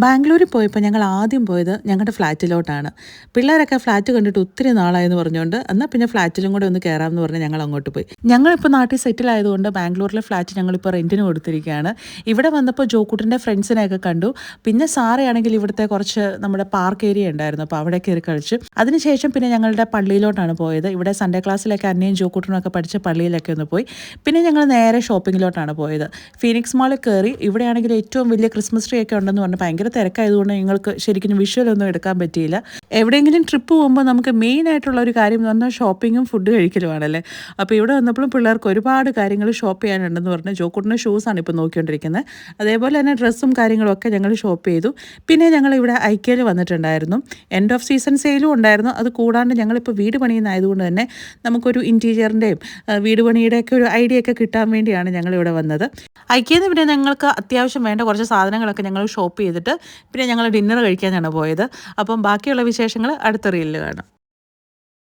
ബാംഗ്ലൂരിൽ പോയപ്പോൾ ഞങ്ങൾ ആദ്യം പോയത് ഞങ്ങളുടെ ഫ്ലാറ്റിലോട്ടാണ്. പിള്ളേരൊക്കെ ഫ്ലാറ്റ് കണ്ടിട്ട് ഒത്തിരി നാളായെന്ന് പറഞ്ഞുകൊണ്ട് എന്നാൽ പിന്നെ ഫ്ലാറ്റിലും കൂടെ ഒന്ന് കയറാമെന്ന് പറഞ്ഞ് ഞങ്ങൾ അങ്ങോട്ട് പോയി. ഞങ്ങളിപ്പോൾ നാട്ടിൽ സെറ്റിൽ ആയതുകൊണ്ട് ബാംഗ്ലൂരിലെ ഫ്ലാറ്റ് ഞങ്ങളിപ്പോൾ റെൻറ്റിന് കൊടുത്തിരിക്കുകയാണ്. ഇവിടെ വന്നപ്പോൾ ജോക്കുട്ടിൻ്റെ ഫ്രണ്ട്സിനെയൊക്കെ കണ്ടു. പിന്നെ സാറയാണെങ്കിൽ ഇവിടുത്തെ കുറച്ച് നമ്മുടെ പാർക്ക് ഏരിയ ഉണ്ടായിരുന്നു, അപ്പോൾ അവിടെ കയറി കളിച്ചു. അതിനുശേഷം പിന്നെ ഞങ്ങളുടെ പള്ളിയിലോട്ടാണ് പോയത്. ഇവിടെ സൺഡേ ക്ലാസ്സിലൊക്കെ അന്നയും ജോക്കുട്ടനും ഒക്കെ പഠിച്ച പള്ളിയിലൊക്കെ ഒന്ന് പോയി. പിന്നെ ഞങ്ങൾ നേരെ ഷോപ്പിങ്ങിലോട്ടാണ് പോയത്. ഫീനിക്സ് മാളിൽ കയറി. ഇവിടെയാണെങ്കിൽ ഏറ്റവും വലിയ ക്രിസ്മസ് ട്രീ ഒക്കെ ഉണ്ടെന്ന് പറഞ്ഞ് ഭയങ്കര തിരക്കായതുകൊണ്ട് നിങ്ങൾക്ക് ശരിക്കും വിഷ്വലൊന്നും എടുക്കാൻ പറ്റിയില്ല. എവിടെയെങ്കിലും ട്രിപ്പ് പോകുമ്പോൾ നമുക്ക് മെയിൻ ആയിട്ടുള്ള ഒരു കാര്യം എന്ന് പറഞ്ഞാൽ ഷോപ്പിങ്ങും ഫുഡ് കഴിക്കലുമാണല്ലേ. അപ്പോൾ ഇവിടെ വന്നപ്പോഴും പിള്ളേർക്ക് ഒരുപാട് കാര്യങ്ങൾ ഷോപ്പ് ചെയ്യാനുണ്ടെന്ന് പറഞ്ഞ് ജോക്കുട്ടിൻ്റെ ഷൂസാണ് ഇപ്പോൾ നോക്കിക്കൊണ്ടിരിക്കുന്നത്. അതേപോലെ തന്നെ ഡ്രസ്സും കാര്യങ്ങളും ഒക്കെ ഞങ്ങൾ ഷോപ്പ് ചെയ്തു. പിന്നെ ഞങ്ങൾ ഇവിടെ ഐക്യയിൽ വന്നിട്ടുണ്ടായിരുന്നു. എൻഡ് ഓഫ് സീസൺ സെയിലും ഉണ്ടായിരുന്നു. അത് കൂടാണ്ട് ഞങ്ങളിപ്പോൾ വീട് പണിയുന്നതായതുകൊണ്ട് തന്നെ നമുക്കൊരു ഇൻറ്റീരിയറിൻ്റെയും വീട് പണിയുടെയൊക്കെ ഒരു ഐഡിയ ഒക്കെ കിട്ടാൻ വേണ്ടിയാണ് ഞങ്ങളിവിടെ വന്നത്. ഐക്യയിൽ നിന്ന് പിന്നെ ഞങ്ങൾക്ക് അത്യാവശ്യം വേണ്ട കുറച്ച് സാധനങ്ങളൊക്കെ ഞങ്ങൾ ഷോപ്പ് ചെയ്തിട്ട് പിന്നെ ഞങ്ങൾ ഡിന്നർ കഴിക്കാനാണ് പോയത്. അപ്പം ബാക്കിയുള്ള വിശേഷങ്ങൾ അടുത്ത റീലിൽ കാണാം.